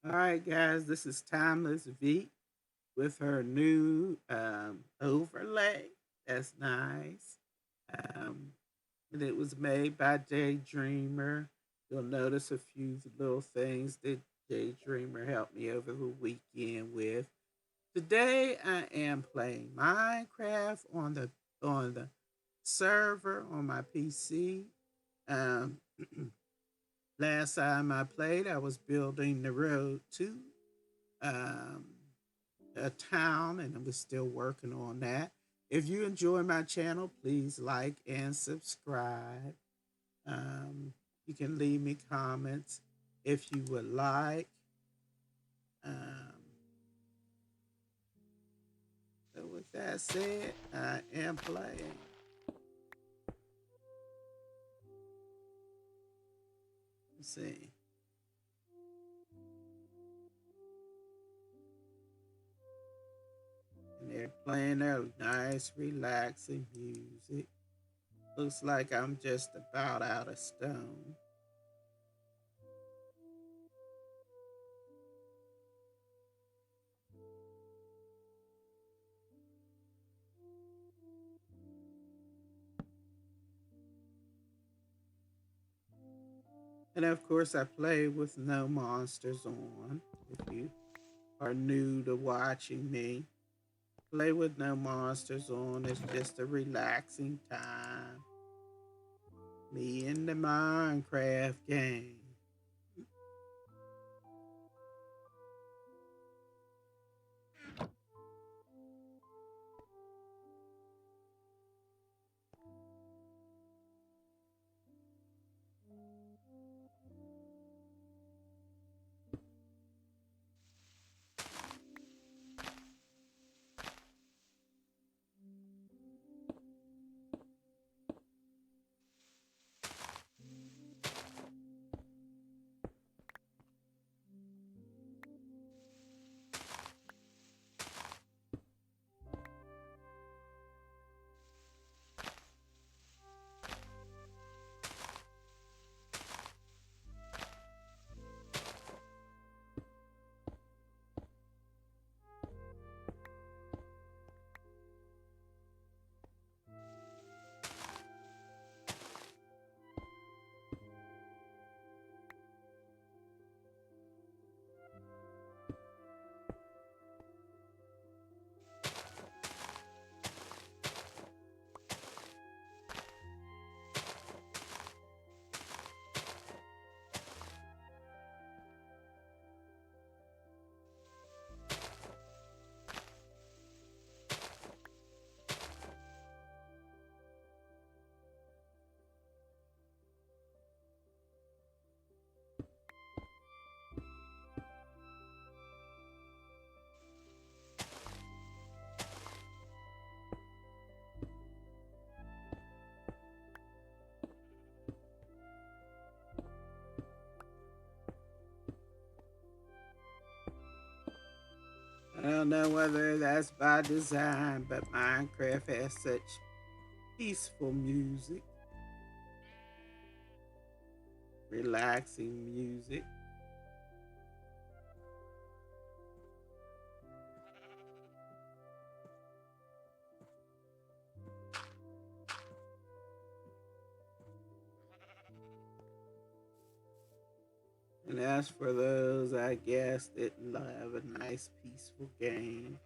All right, guys, this is Timeless V with her new overlay. That's nice. Um, and it was made by Jay Dreamer. You'll notice a few little things that Jay Dreamer helped me over the weekend with. Today I am playing Minecraft on the server on my PC. Um, Last time I played, I was building the road to um, a town, and I'm still working on that. If you enjoy my channel, please like and subscribe. Um, you can leave me comments if you would like. Um, so with that said, I am playing. Let's see. And they're playing their nice, relaxing music. Looks like I'm just about out of stone. And of course, I play with no monsters on. If you are new to watching me, play with no monsters on. It's just a relaxing time. Me in the Minecraft game. I don't know whether that's by design, but Minecraft has such peaceful music, relaxing music. And as for those, I guess, that love a nice, peaceful game,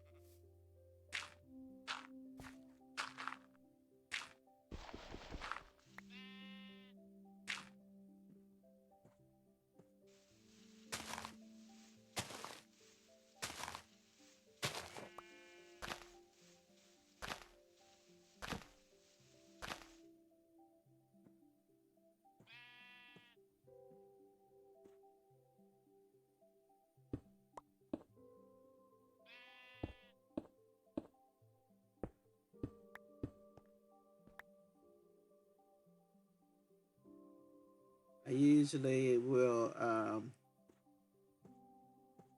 I usually will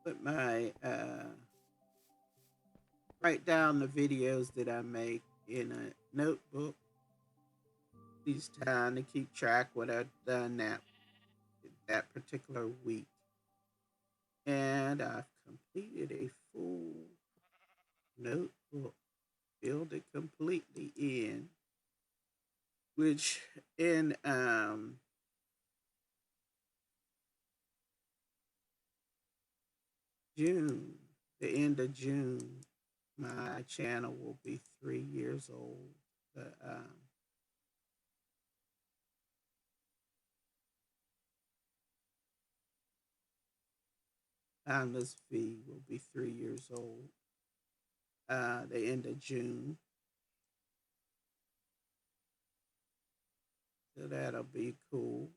put my write down the videos that I make in a notebook each time to keep track what I've done that particular week. And and I've completed a full notebook, filled it completely in, which in June, the end of June, my channel will be 3 years old. The Boundless V will be 3 years old. The end of June, so that'll be cool.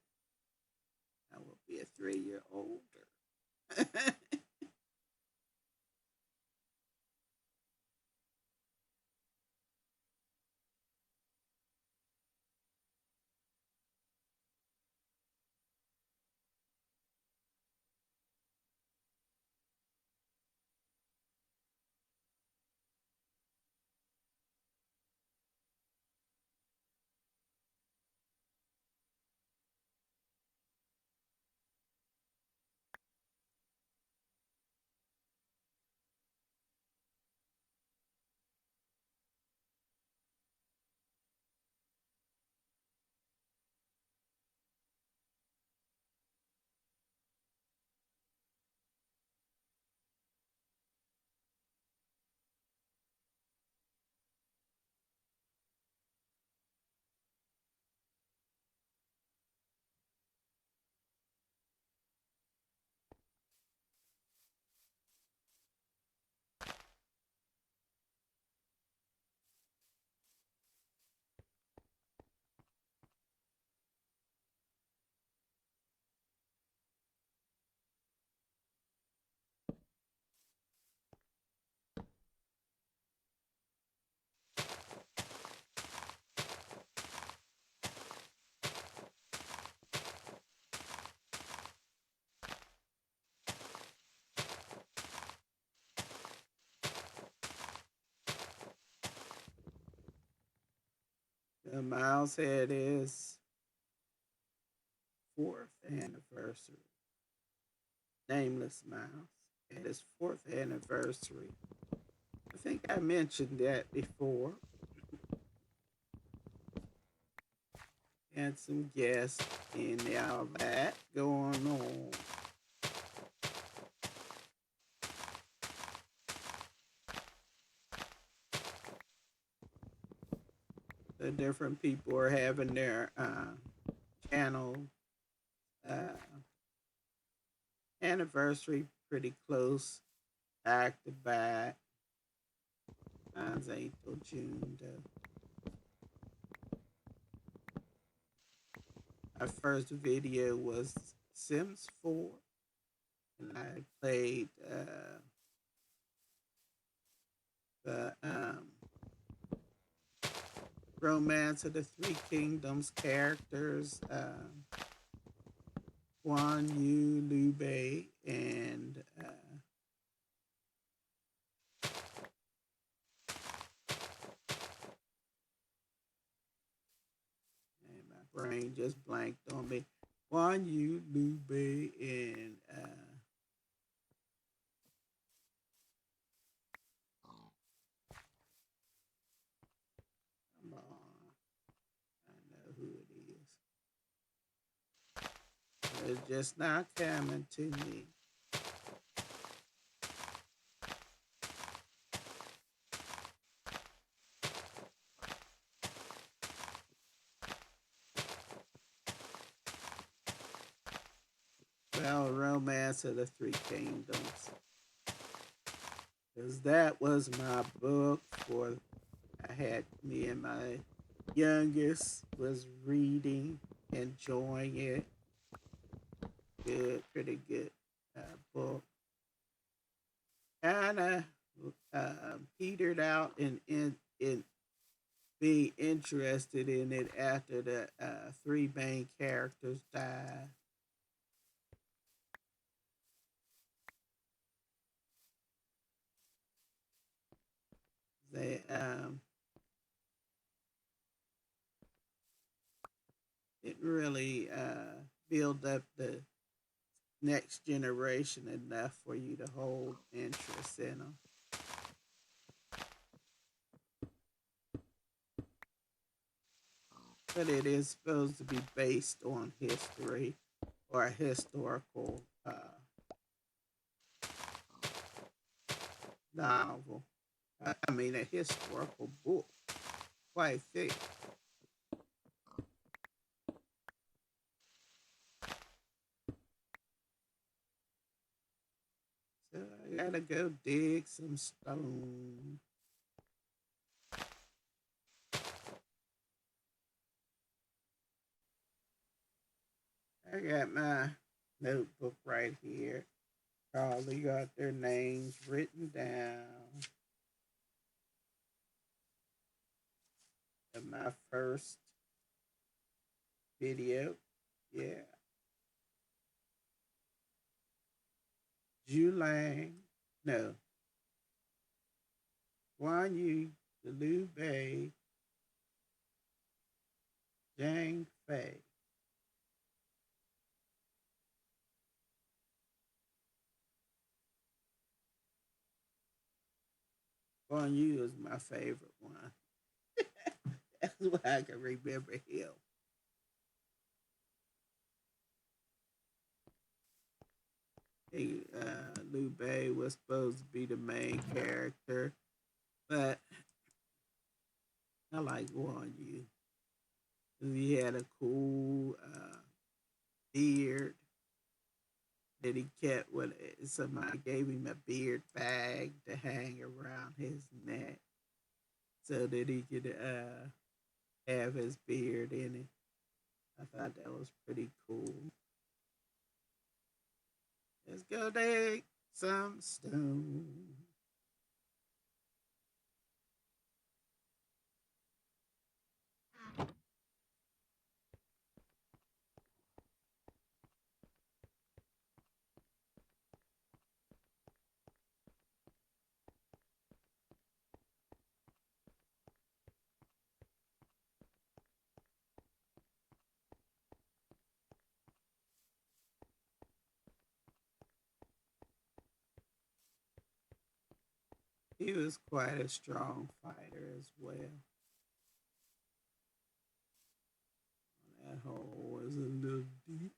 I will be a 3 year older. The Miles had his fourth anniversary. Nameless Mouse had his fourth anniversary. I think I mentioned that before. Had some guests and all that going on. The different people are having their channel uh, anniversary pretty close, back to back. Mine's April, June. My first video was Sims 4, and I played the Romance of the Three Kingdoms characters, Guan Yu, Liu Bei, and my brain just blanked on me. Guan Yu, Liu Bei, and come on, I know who it is. It's just not coming to me. Well, Romance of the Three Kingdoms. Because that was my book for, I had me and my youngest was reading, enjoying it. Good, pretty good book. Kind of petered out in being interested in it after the three main characters died. They it really build up the next generation enough for you to hold interest in them. But it is supposed to be based on history or a historical novel. I mean, a historical book, quite thick. So I gotta go dig some stone. I got my notebook right here. Probably got their names written down. In my first video. Yeah. Julang. No. Guan Yu, Liu Bei, Zhang Fei. Guan Yu is my favorite one. That's why I can remember him. Liu Bei was supposed to be the main character, but I like Guan Yu. He had a cool beard that he kept with it. Somebody gave him a beard bag to hang around his neck so that he could have his beard in it. I thought that was pretty cool. Let's go dig some stone. He was quite a strong fighter as well. That hole was a little deep.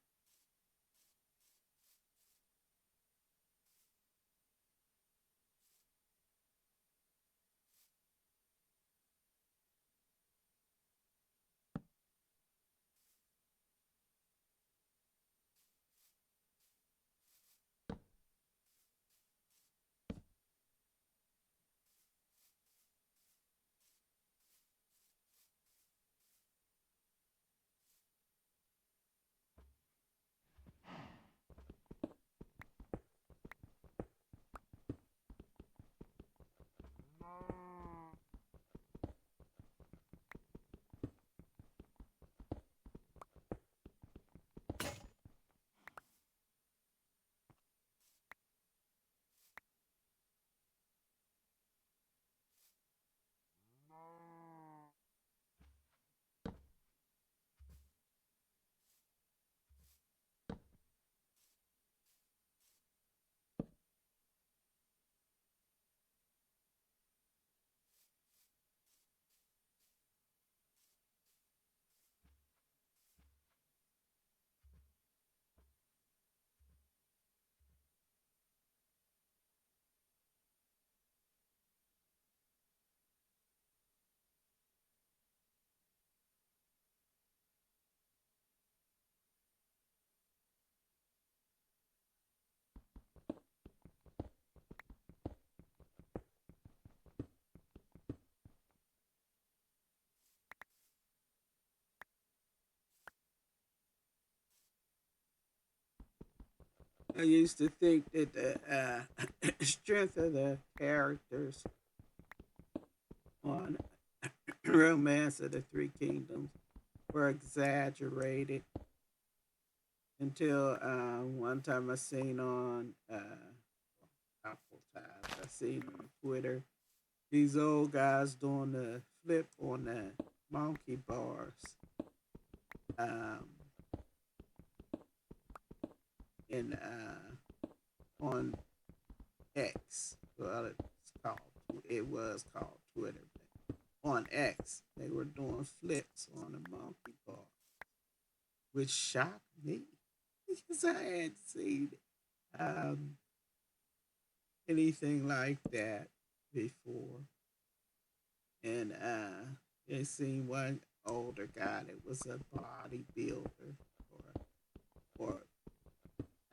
I used to think that the strength of the characters on Romance of the Three Kingdoms were exaggerated until one time I seen on couple times I seen on Twitter these old guys doing the flip on the monkey bars. Um, in on X. Well, called it was called Twitter. But on X, they were doing flips on a monkey bar, which shocked me because I hadn't seen um, anything like that before. And they seen one older guy that was a bodybuilder, or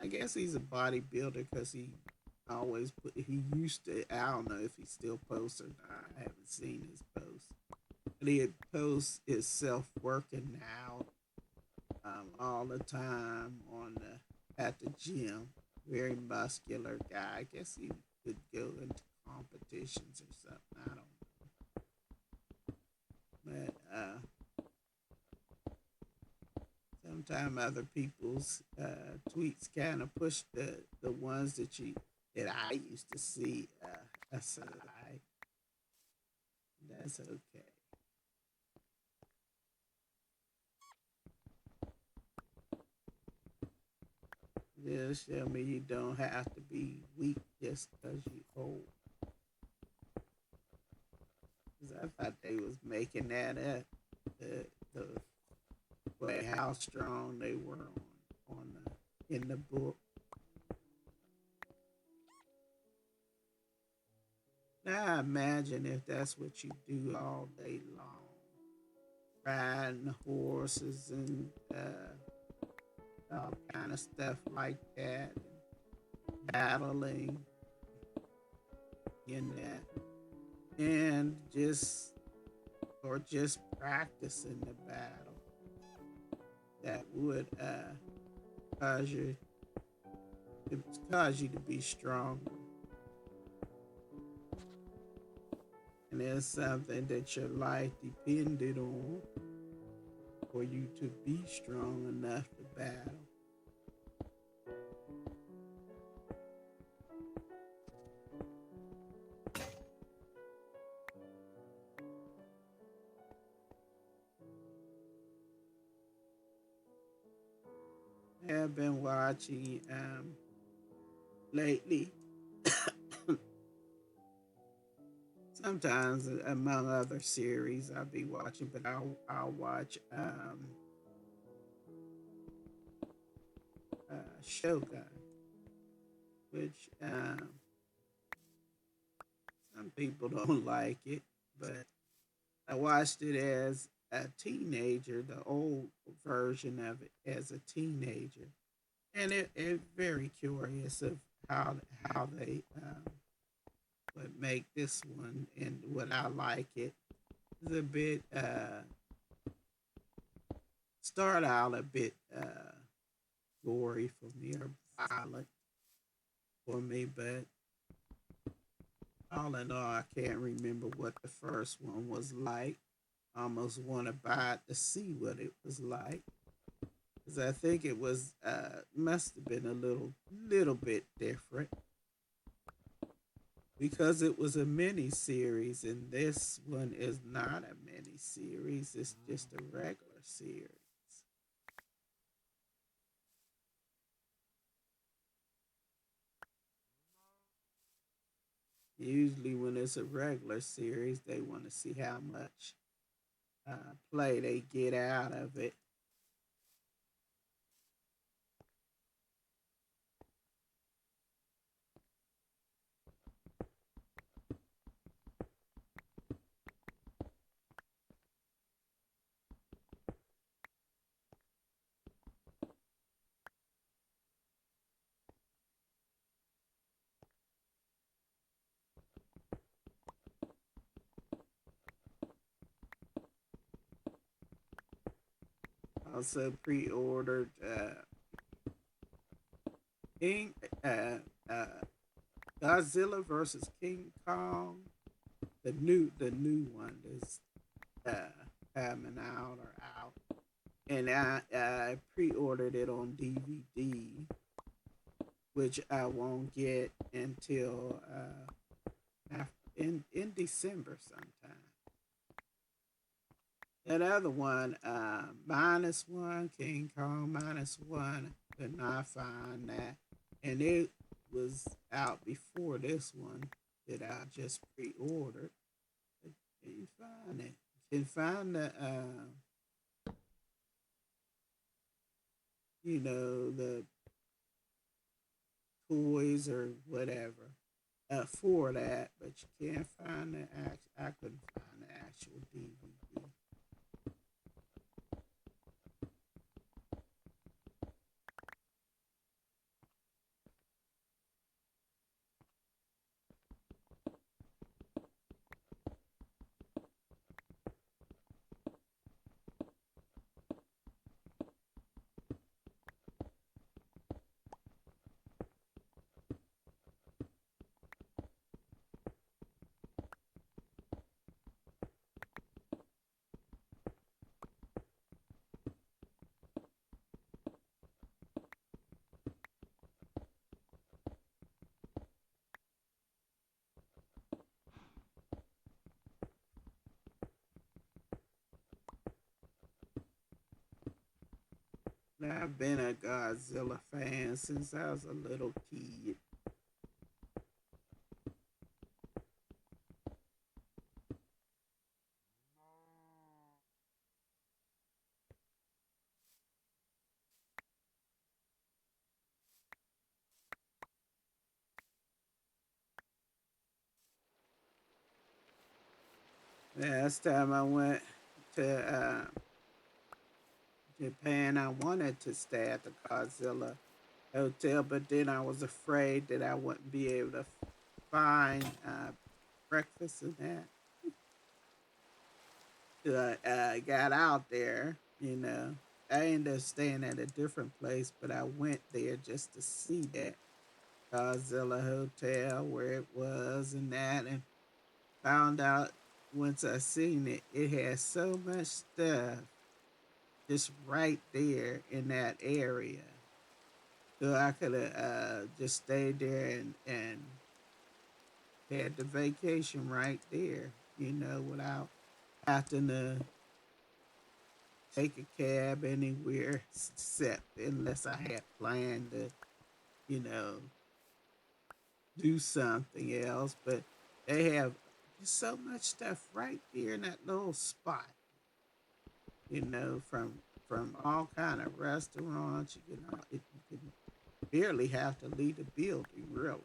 I guess he's a bodybuilder because he used to. I don't know if he still posts or not. I haven't seen his posts, but he had posts himself working out all the time on at the gym. Very muscular guy. I guess he could go into competitions or something. I don't know, but sometimes other people's tweets kind of push the ones that I used to see aside. That's okay. Just show me you don't have to be weak just because you old. 'Cause I thought they was making that up. The way how strong they were on in the book. Now imagine if that's what you do all day long, riding horses and all kind of stuff like that, battling in that, and just practicing the battle. That would cause you cause you to be stronger, and it's something that your life depended on for you to be strong enough to battle. I have been watching lately. Sometimes, among other series, I'll be watching, but I'll watch Shogun, which some people don't like it, but I watched it as a teenager, the old version of it as a teenager, and it very curious of how they would make this one, and what I like it is a bit start out a bit gory for me or violent for me, but all in all, I can't remember what the first one was like. I almost want to buy it to see what it was like, because I think it was must have been a little bit different because it was a mini series, and this one is not a mini series. It's just a regular series. Usually, when it's a regular series, they want to see how much play they get out of it. Also pre-ordered King uh, Godzilla versus King Kong. The new one is coming out or out, and I pre-ordered it on DVD, which I won't get until in December sometime. That other one, minus one, King Kong minus one. could not find that. And it was out before this one that I just pre-ordered. I can't find it. Can find the the toys or whatever for that, but you can't find the I couldn't find the actual DVD. Now, I've been a Godzilla fan since I was a little kid. Last time I went to Japan, I wanted to stay at the Godzilla hotel, but then I was afraid that I wouldn't be able to find breakfast and that. So I got out there, I ended up staying at a different place, but I went there just to see that Godzilla hotel where it was and that, and found out once I seen it, it had so much stuff just right there in that area. So I could have just stayed there and had the vacation right there, without having to take a cab anywhere except unless I had planned to, you know, do something else. But they have just so much stuff right there in that little spot, from all kind of restaurants. You can barely have to leave the building really,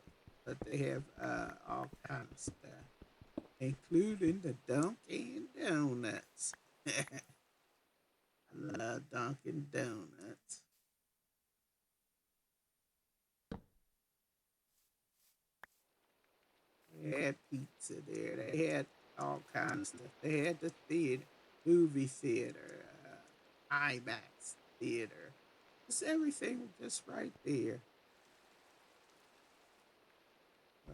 but they have all kind of stuff, including the Dunkin' Donuts. I love Dunkin' Donuts. They had pizza there. They had all kinds of stuff. They had the theater, movie theater, IMAX theater. Just everything was just right there.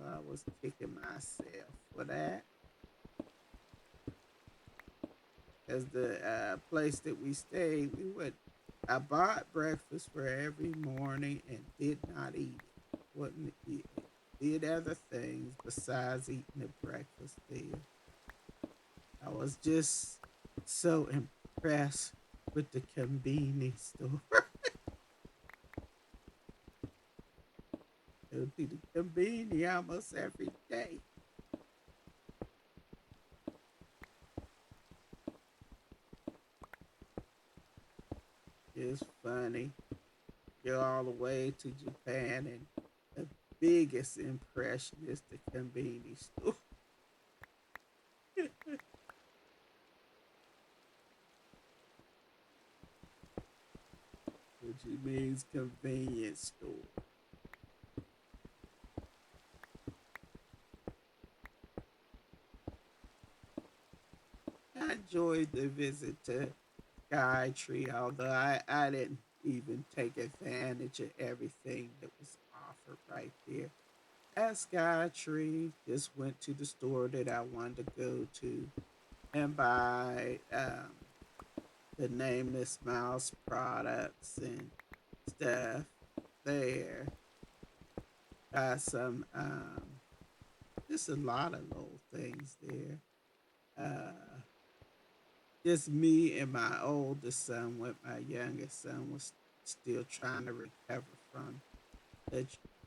I was kicking myself for that. Because the place that we stayed, I bought breakfast for every morning and did not eat it. Wasn't eat it. Did other things besides eating the breakfast there. I was just so impressed with the convenience store. Go to the convenience almost every day. It's funny. Go all the way to Japan, and the biggest impression is the convenience store, which means convenience store. I enjoyed the visit to Sky Tree, although I didn't even take advantage of everything that was offered right there. At Sky Tree, just went to the store that I wanted to go to and buy the Nameless Mouse products and stuff there. Got some, just a lot of little things there. Uh, just me and my oldest son with my youngest son was still trying to recover from the,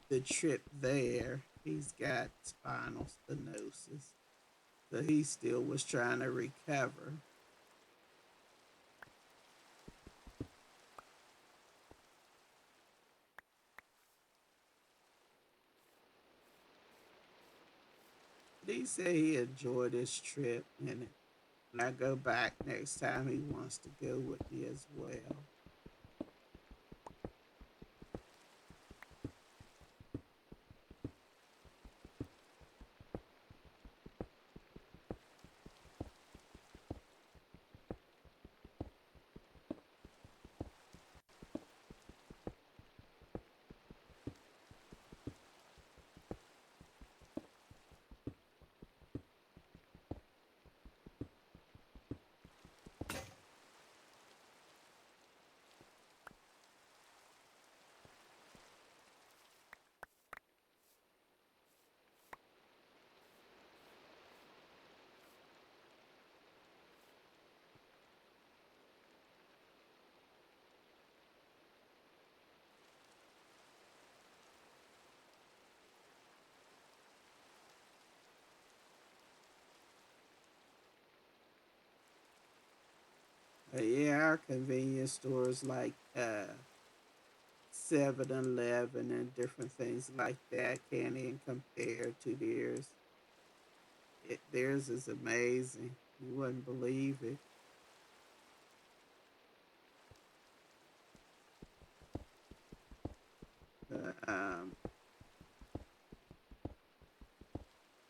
the trip there. He's got spinal stenosis. So he still was trying to recover. But he said he enjoyed his trip, and when I go back next time, he wants to go with me as well. Yeah, our convenience stores like 7-Eleven and different things like that can't even compare to theirs. Theirs is amazing. You wouldn't believe it. The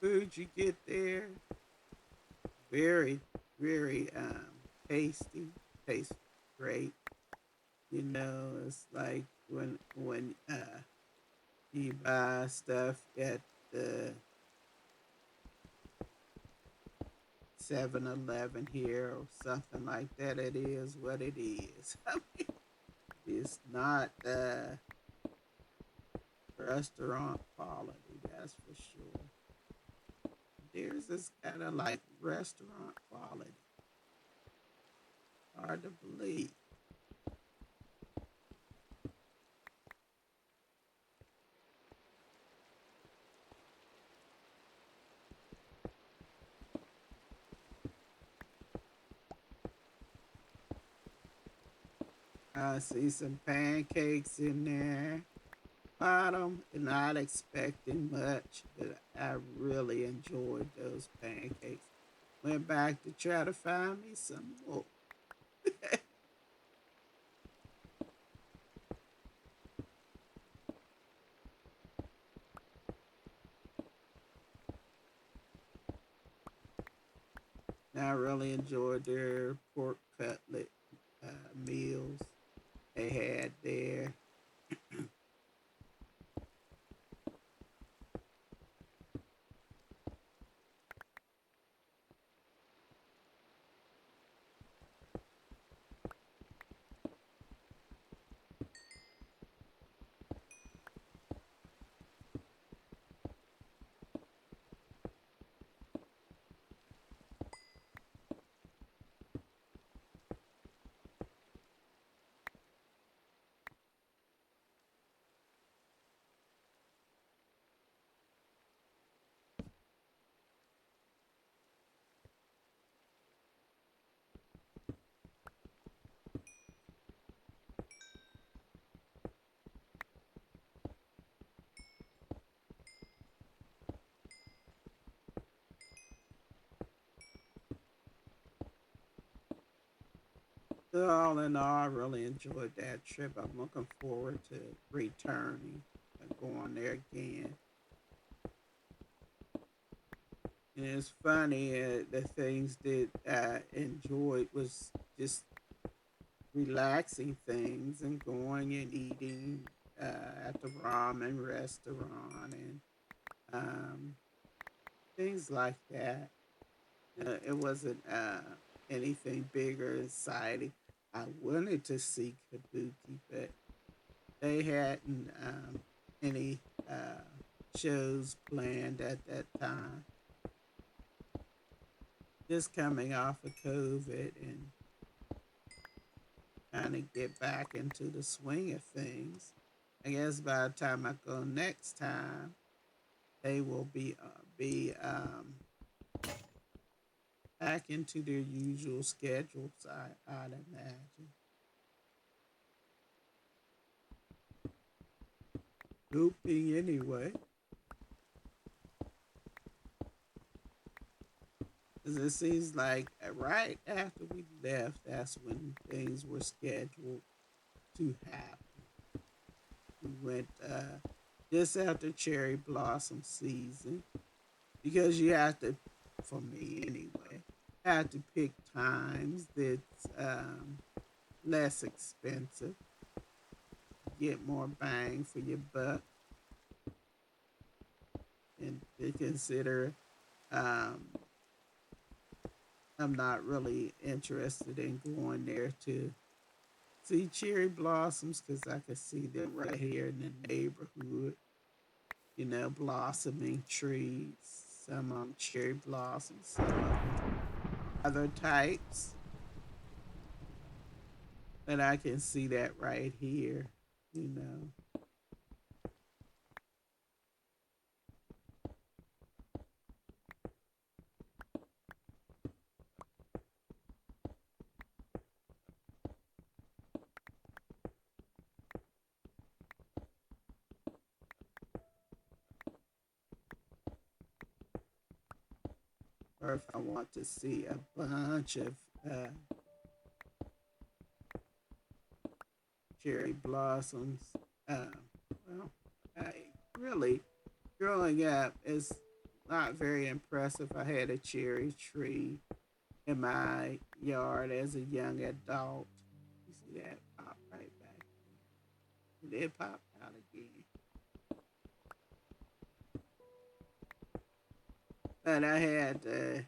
food you get there, very, very tasty. Tastes great. You know, it's like when you buy stuff at the 7-Eleven here or something like that. It is what it is. I mean, it's not restaurant quality, that's for sure. Theirs is kind of like restaurant quality. Hard to believe. I see some pancakes in there. Bottom, not expecting much, but I really enjoyed those pancakes. Went back to try to find me some more. I really enjoyed their pork cutlet meals they had there. So all in all, I really enjoyed that trip. I'm looking forward to returning and going there again. And it's funny, the things that I enjoyed was just relaxing things and going and eating at the ramen restaurant and um, things like that. It wasn't anything bigger and exciting. I wanted to see Kabuki, but they hadn't any shows planned at that time. Just coming off of COVID, and trying to get back into the swing of things. I guess by the time I go next time, they will be back into their usual schedules. I'd imagine. Hoping anyway, because it seems like right after we left, that's when things were scheduled to happen. We went just after cherry blossom season because you have to, for me anyway, have to pick times that's less expensive, get more bang for your buck, and to consider um, I'm not really interested in going there to see cherry blossoms because I can see them right here in the neighborhood. Blossoming trees. Some of them cherry blossoms, some of them other types. But I can see that right here, you know. Or if I want to see a bunch of uh, cherry blossoms, uh, well, I really, growing up, is not very impressive. I had a cherry tree in my yard as a young adult. You see that pop right back. And it popped out again. But I had a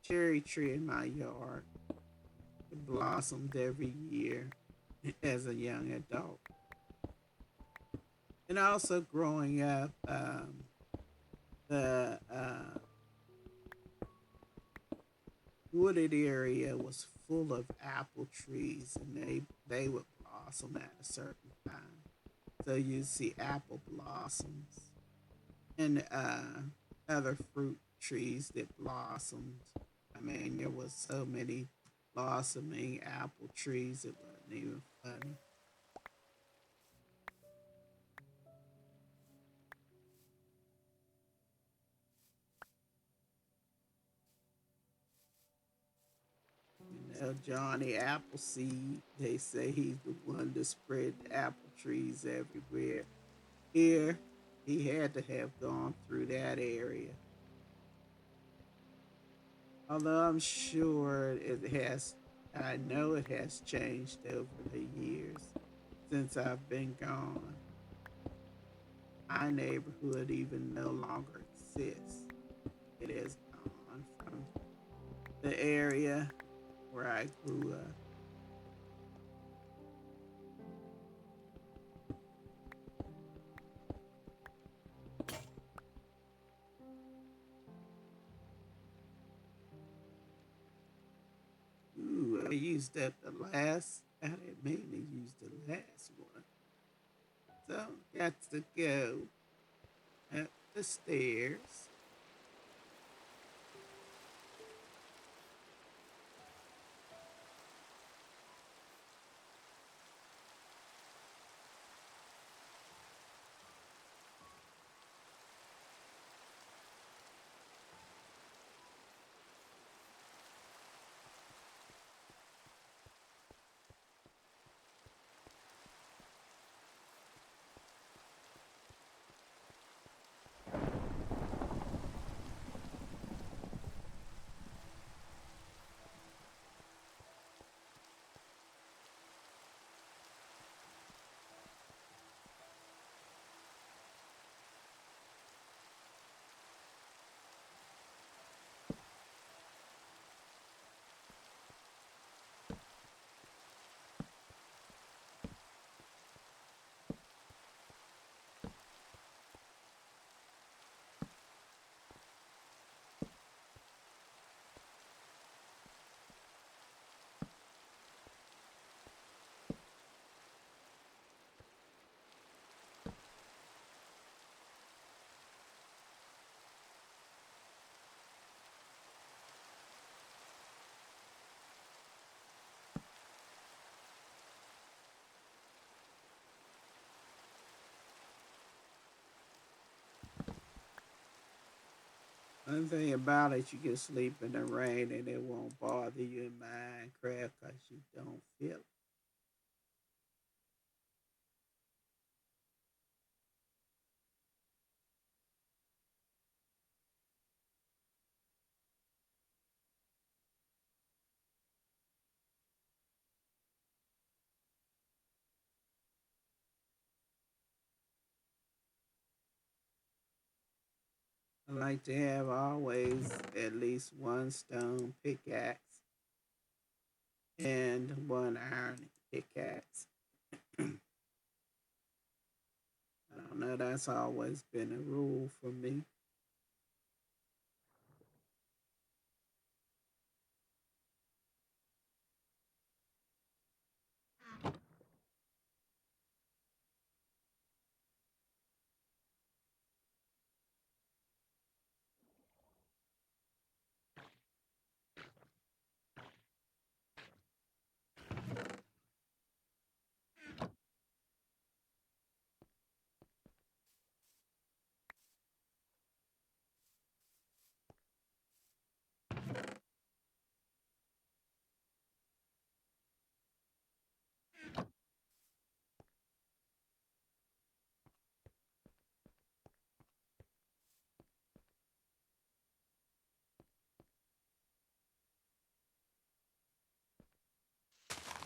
cherry tree in my yard. It blossomed every year as a young adult. And also growing up, the wooded area was full of apple trees, and they would blossom at a certain time. So you see apple blossoms and other fruit trees that blossomed. I mean, there was so many blossoming apple trees, it wasn't even funny. Johnny Appleseed, they say he's the one that spread the apple trees everywhere. Here, he had to have gone through that area. Although I'm sure I know it has changed over the years since I've been gone. My neighborhood even no longer exists. It is gone from the area where I grew up. Ooh, I used up the last. I didn't mean to use the last one. So got to go up the stairs. One thing about it, you can sleep in the rain and it won't bother you in Minecraft because you don't feel it. I like to have always at least one stone pickaxe and one iron pickaxe. I don't know, that's always been a rule for me.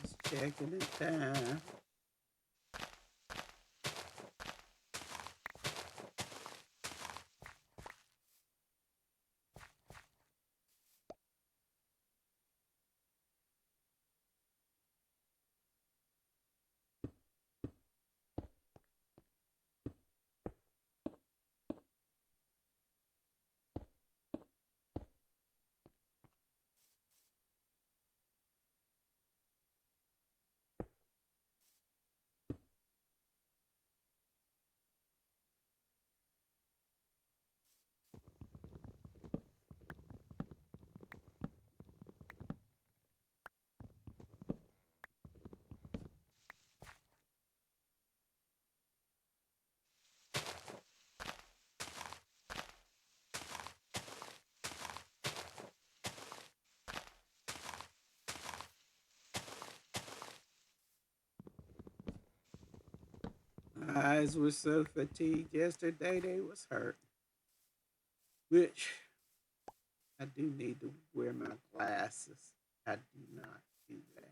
Just checking the time. My eyes were so fatigued yesterday they was hurt, which I do need to wear my glasses. I do not do that.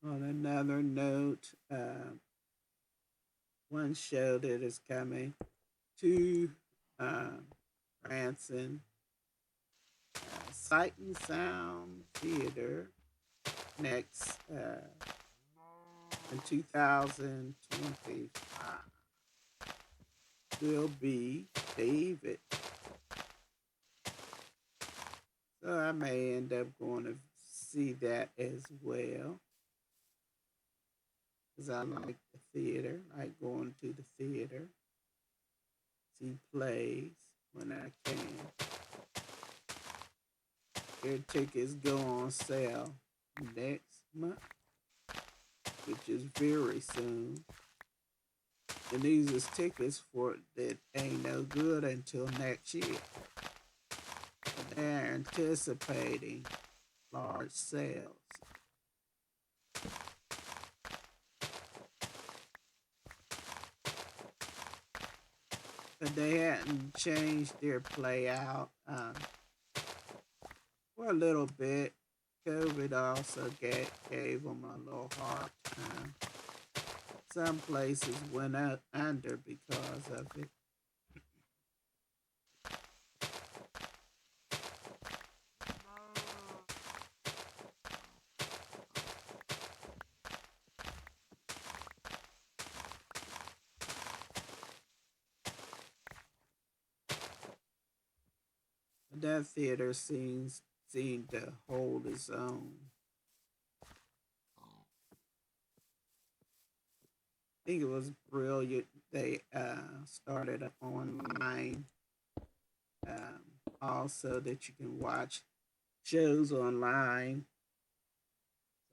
On another note, one show that is coming to um, Branson Sight and Sound Theater next in 2025 will be David. So I may end up going to see that as well because I like the theater. I like going to the theater, see plays when I can. Their tickets go on sale next month, which is very soon. And these is tickets for that ain't no good until next year. But they're anticipating large sales. But they hadn't changed their play out for a little bit. COVID also gave them a little hard time. Some places went out under because of it. that theater seemed to hold its own. I think it was brilliant. They started online, also that you can watch shows online.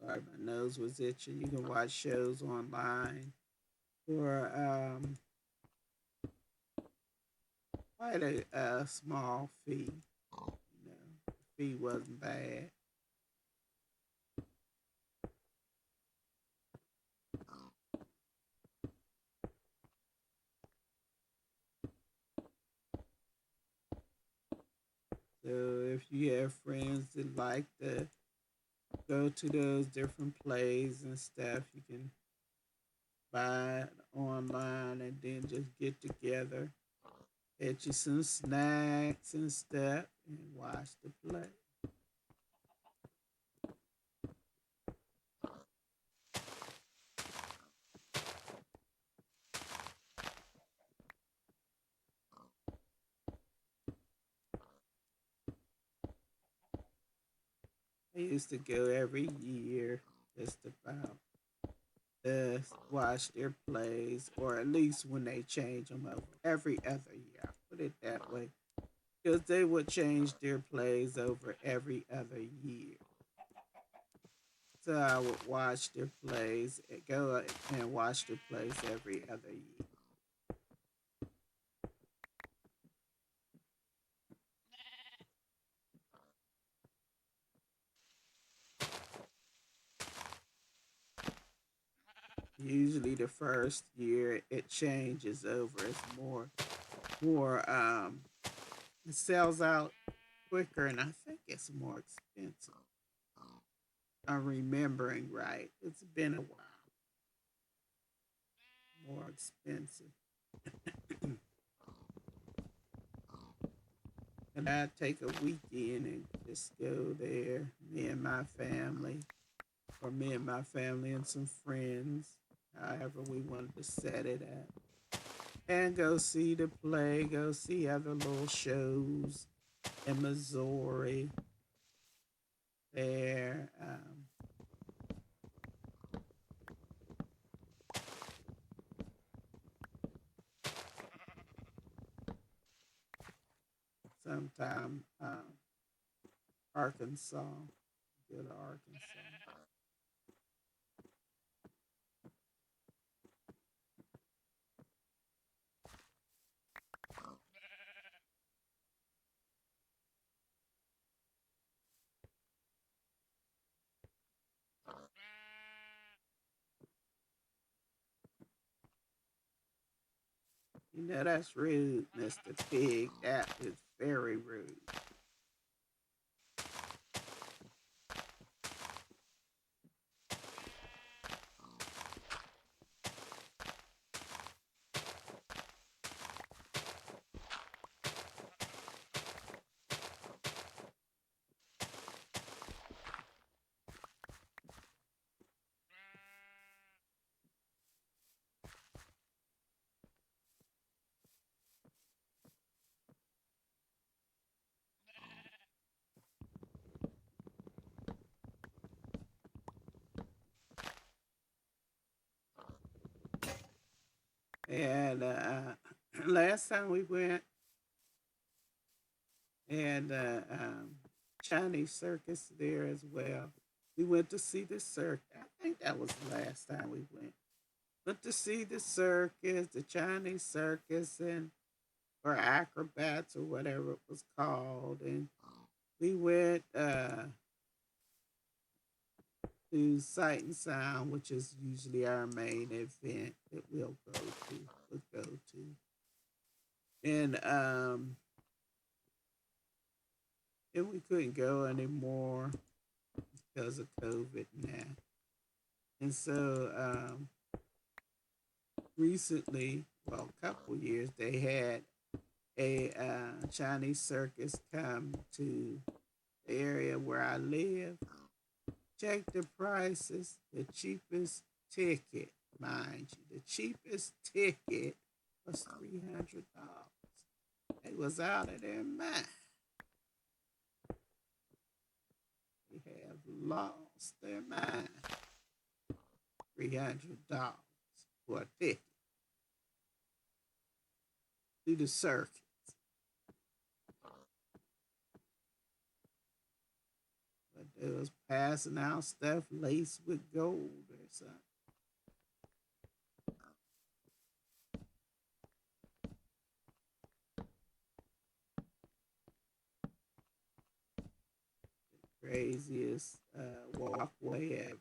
Sorry, my nose was itching. You can watch shows online for quite a small fee. The fee wasn't bad. So if you have friends that like to go to those different plays and stuff, you can buy it online and then just get together, get you some snacks and stuff, and watch the play. I used to go every year just about watch their plays, or at least when they change them over every other year. I put it that way because they would change their plays over every other year. So I would watch their plays, go and watch their plays every other year. Usually, the first year it changes over. It's more. It sells out quicker, and I think it's more expensive. I'm remembering right. It's been a while. More expensive. And I'd take a weekend and just go there, me and my family, or me and my family and some friends, however we wanted to set it up. And go see the play, go see other little shows in Missouri there. Sometime Arkansas, go to Arkansas. That's rude, Mr. Pig. That is very rude. And last time we went, and Chinese circus there as well. We went to see the circus. I think that was the last time we went. Went to see the circus, the Chinese circus, and or acrobats or whatever it was called. And we went to Sight and Sound, which is usually our main event that would go to. And we couldn't go anymore because of COVID now. And so recently, well, a couple years, they had a Chinese circus come to the area where I live. Check the prices. The cheapest ticket, mind you, the cheapest ticket was $300. It was out of their mind. lost their mind. $300 for a ticket to the circus. But they was passing out stuff laced with gold or something. Craziest walkway ever.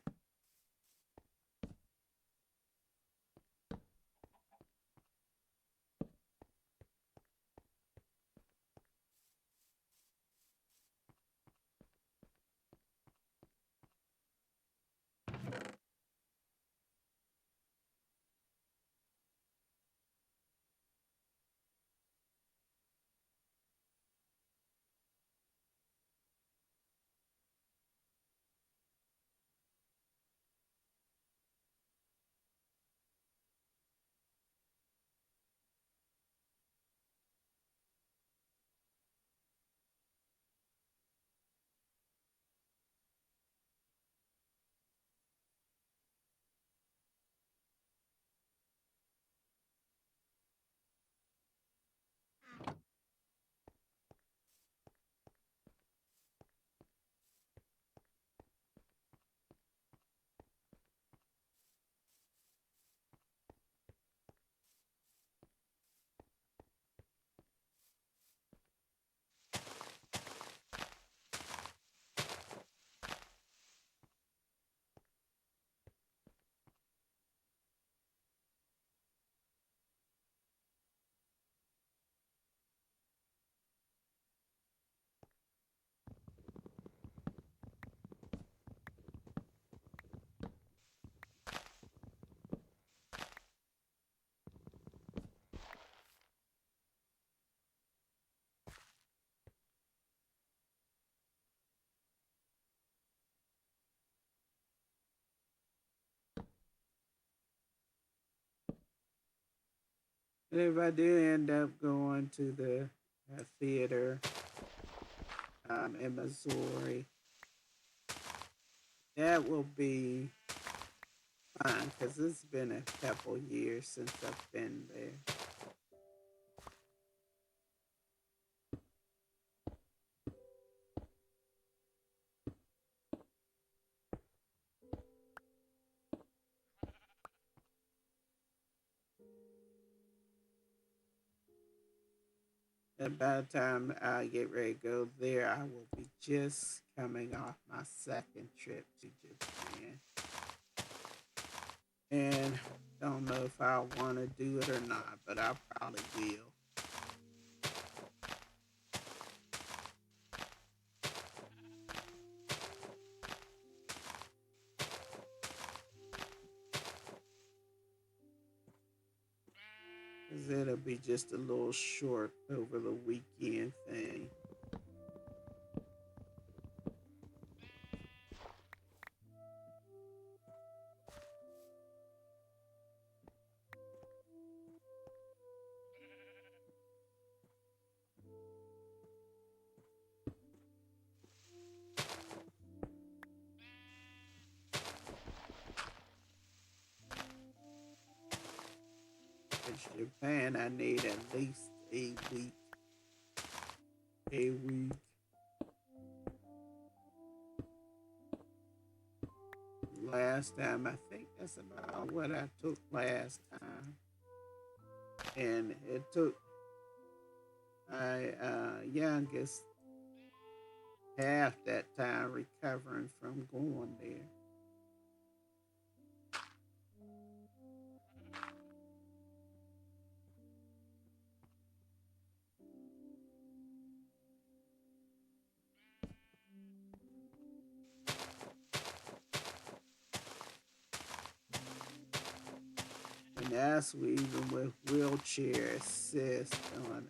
And if I do end up going to the theater in Missouri, that will be fun because it's been a couple years since I've been there. And by the time I get ready to go there, I will be just coming off my second trip to Japan. And don't know if I want to do it or not, but I probably will. Because it'll be just a little short over the weekend thing. In Japan, I need at least a week. A week. Last time, I think that's about what I took last time. And it took my youngest half that time recovering from going there. And that's even with wheelchair assist on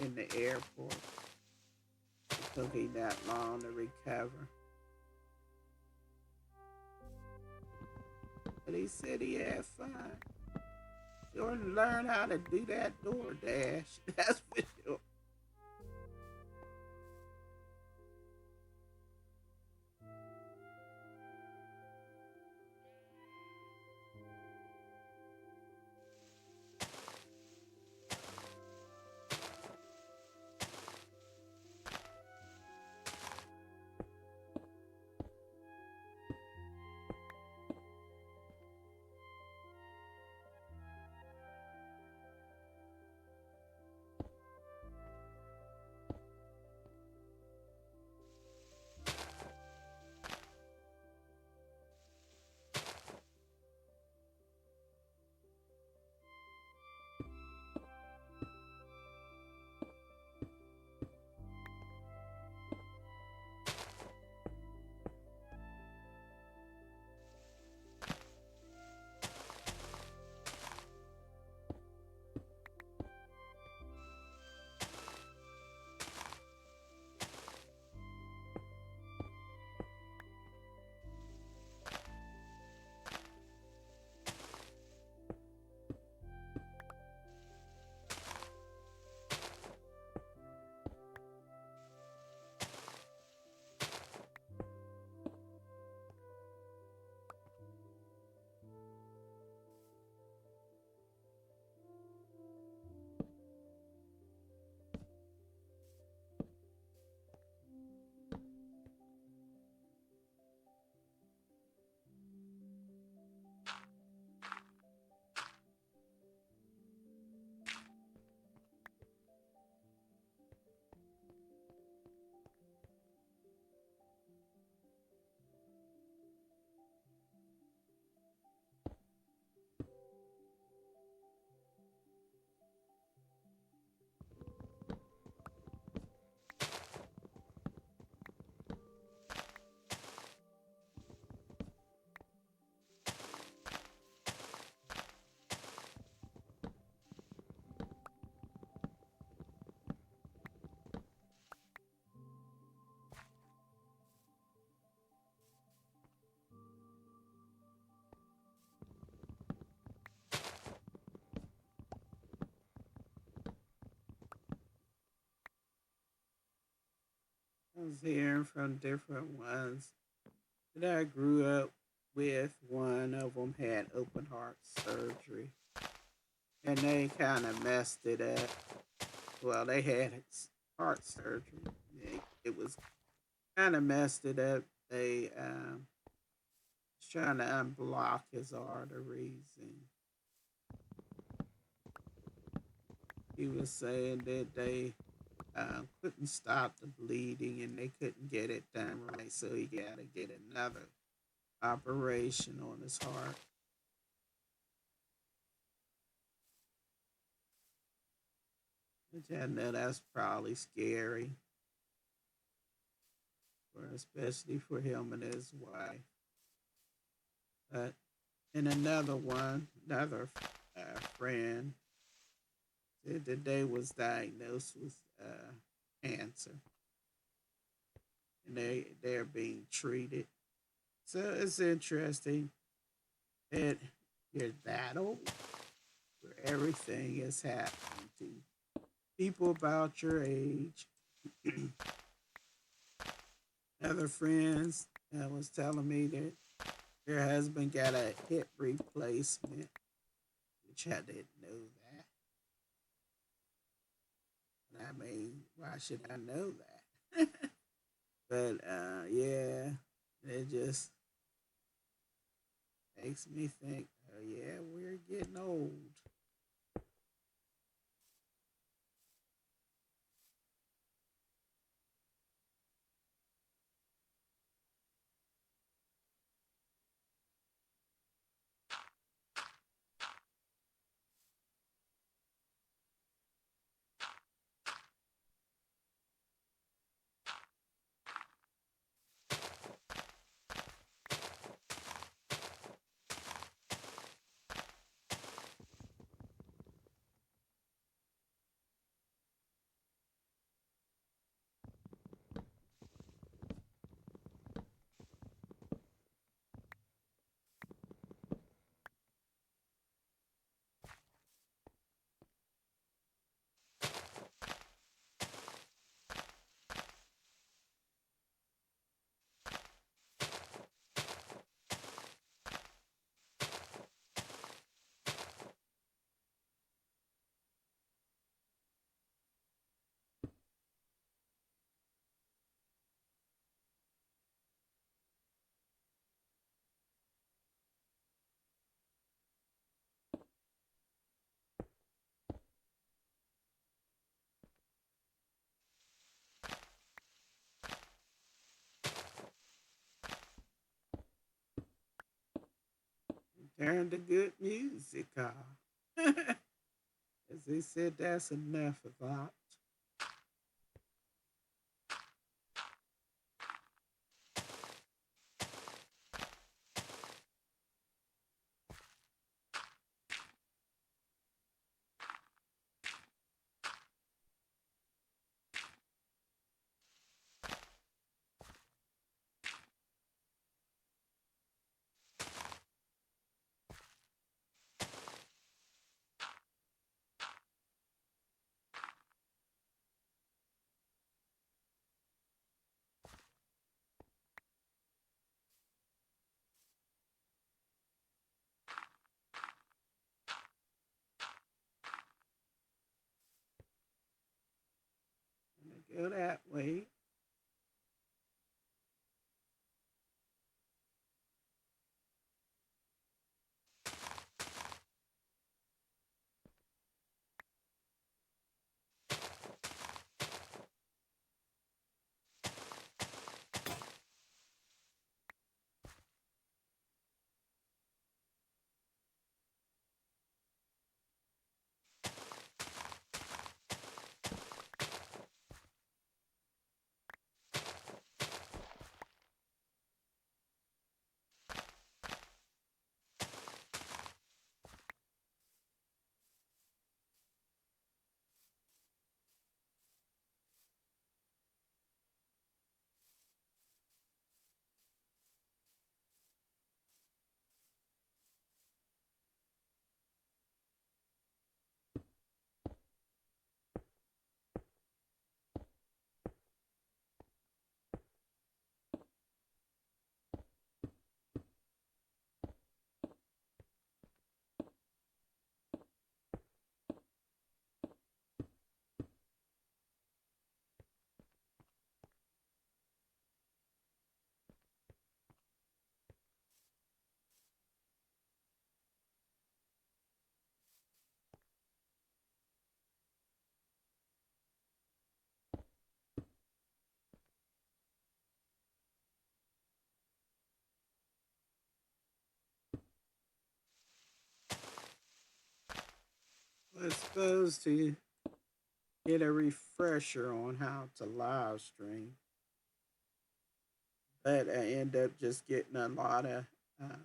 in the airport. It took me that long to recover. But he said he had fun. Sure learn how to do that DoorDash. That's for sure. I was hearing from different ones that I grew up with. One of them had open heart surgery, and they kind of messed it up. Well, they had heart surgery. It was kind of messed it up. They was trying to unblock his arteries, and he was saying that they couldn't stop the bleeding and they couldn't get it done right, so he got to get another operation on his heart. Which I know that's probably scary, for especially for him and his wife. But in another one, another friend said that they was diagnosed with cancer, and they're being treated. So it's interesting that you're that old, where everything is happening to people about your age. Other friends was telling me that their husband got a hip replacement, which I didn't know that. And I mean, why should I know that? But yeah, it just makes me think, oh yeah, we're getting old. Turn to good music, As they said, that's enough of that. Go that way. was supposed to get a refresher on how to live stream, but I end up just getting a lot of um,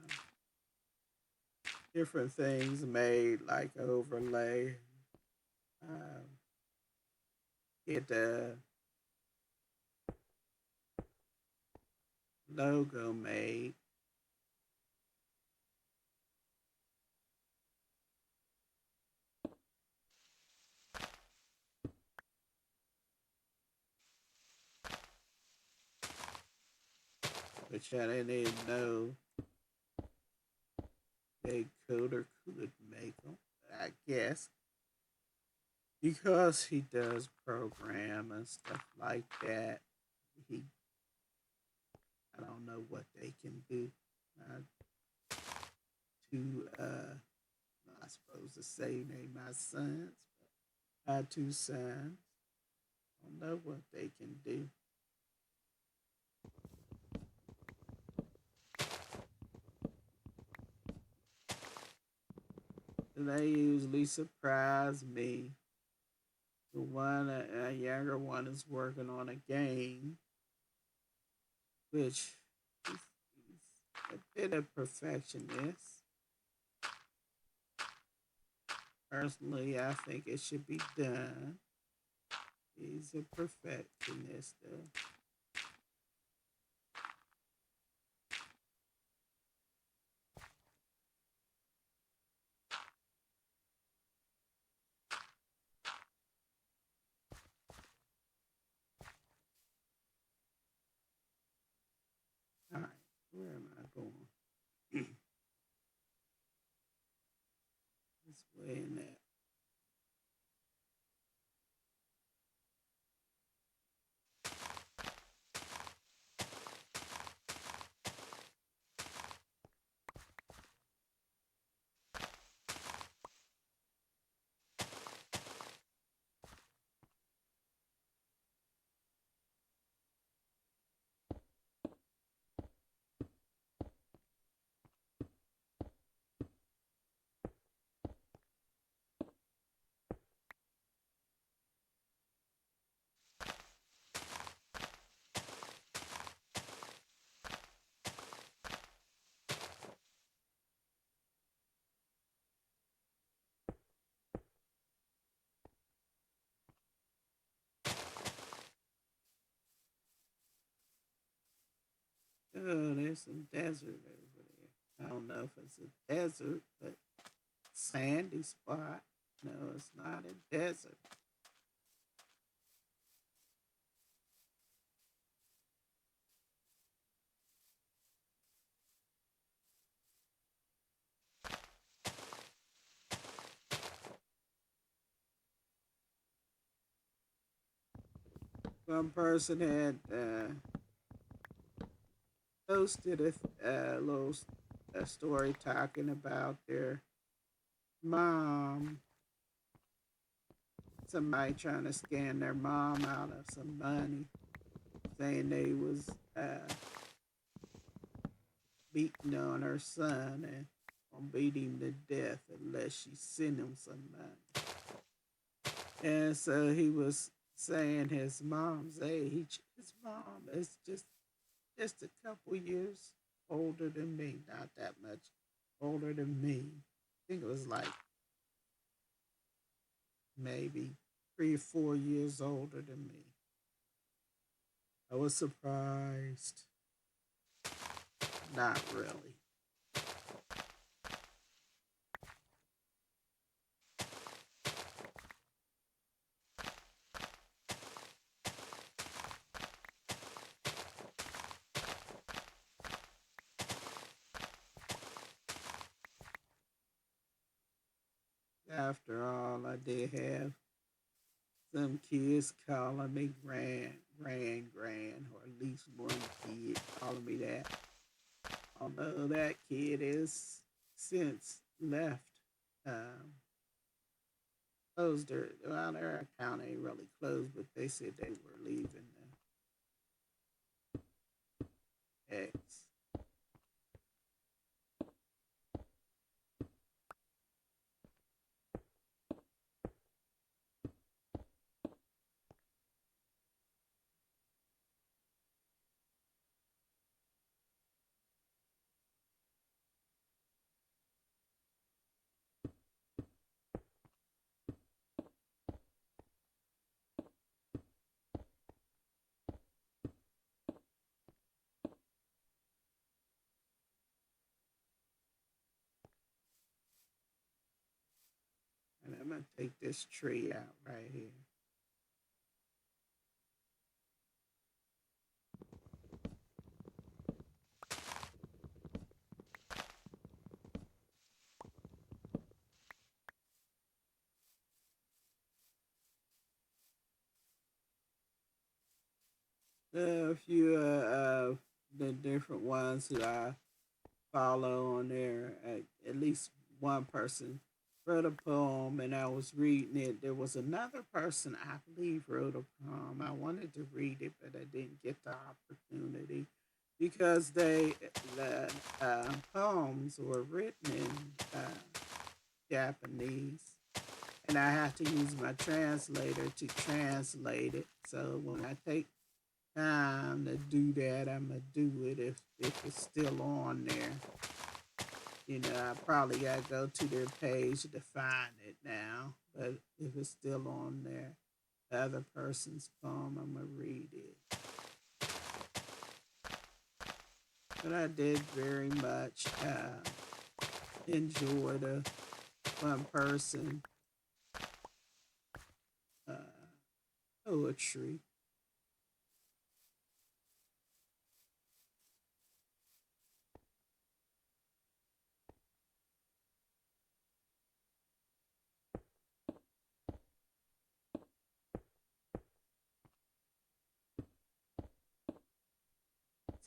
different things made, like overlay, um, get the logo made. Which I didn't even know a coder could make them. I guess because he does program and stuff like that, he I don't know what they can do uh, to I suppose to say they my sons, but my two sons. I don't know what they can do. And they usually surprise me. The one, a younger one, is working on a game, which he's a bit of perfectionist. Personally, I think it should be done. He's a perfectionist, though. All right, where am I going? This way and that. Oh, there's some desert over there. I don't know if it's a desert, but sandy spot. No, it's not a desert. One person had posted a little story talking about their mom, somebody trying to scam their mom out of some money, saying they was beating on her son and gonna beat him to death unless she sent him some money. And so he was saying his mom's age. His mom is just a couple years older than me, not that much older than me. I think it was like maybe 3 or 4 years older than me. I was surprised. Not really. After all, I did have some kids calling me grand, or at least one kid calling me that. Although that kid is since left, um, closed their, well, their account ain't really closed, but they said they were leaving the X. I'm gonna take this tree out right here. A few the different ones who I follow on there. At least one person wrote a poem, and I was reading it. There was another person I believe wrote a poem. I wanted to read it, but I didn't get the opportunity because the poems were written in Japanese, and I have to use my translator to translate it. So when I take time to do that, I'm gonna do it if it's still on there. You know, I probably gotta go to their page to find it now. But if it's still on there, the other person's poem, I'm gonna read it. But I did very much enjoy the one person uh, poetry.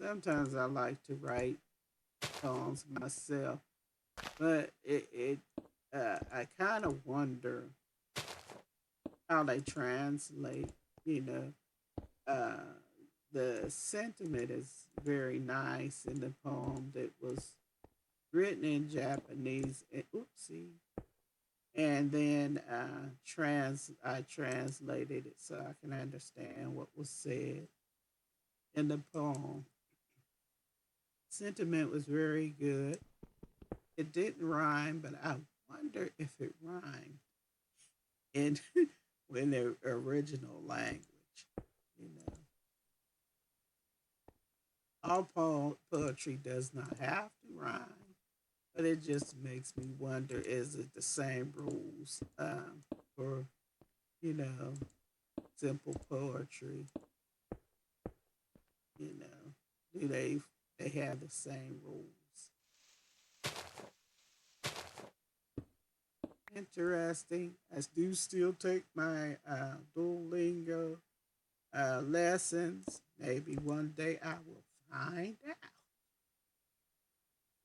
Sometimes I like to write poems myself, but I kind of wonder how they translate. You know, uh, the sentiment is very nice in the poem that was written in Japanese. Oopsie. And then I translated it so I can understand what was said in the poem. Sentiment was very good. It didn't rhyme, but I wonder if it rhymed in in the original language. You know, all poetry does not have to rhyme, but it just makes me wonder: is it the same rules for you know simple poetry? You know, do they have the same rules? Interesting. I do still take my Duolingo lessons. Maybe one day I will find out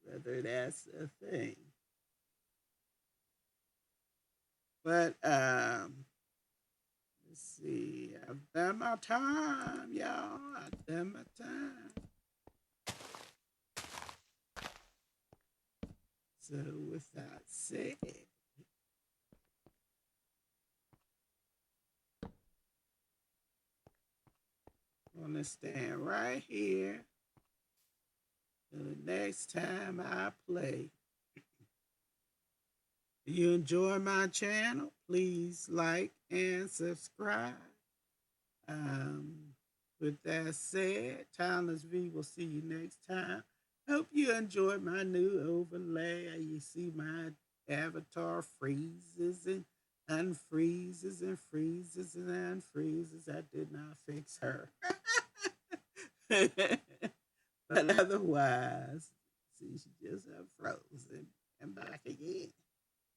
whether that's a thing. But let's see. I've done my time, y'all. I've done my time. So with that said, I'm gonna stand right here till the next time I play. If you enjoy my channel, please like and subscribe. With that said, Timeless V will see you next time. Hope you enjoyed my new overlay. You see my avatar freezes and unfreezes and freezes and unfreezes. I did not fix her. But otherwise, see, she just frozen and back again.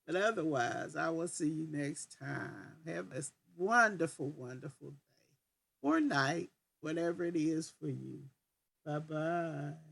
But otherwise, I will see you next time. Have a wonderful, wonderful day or night, whatever it is for you. Bye bye.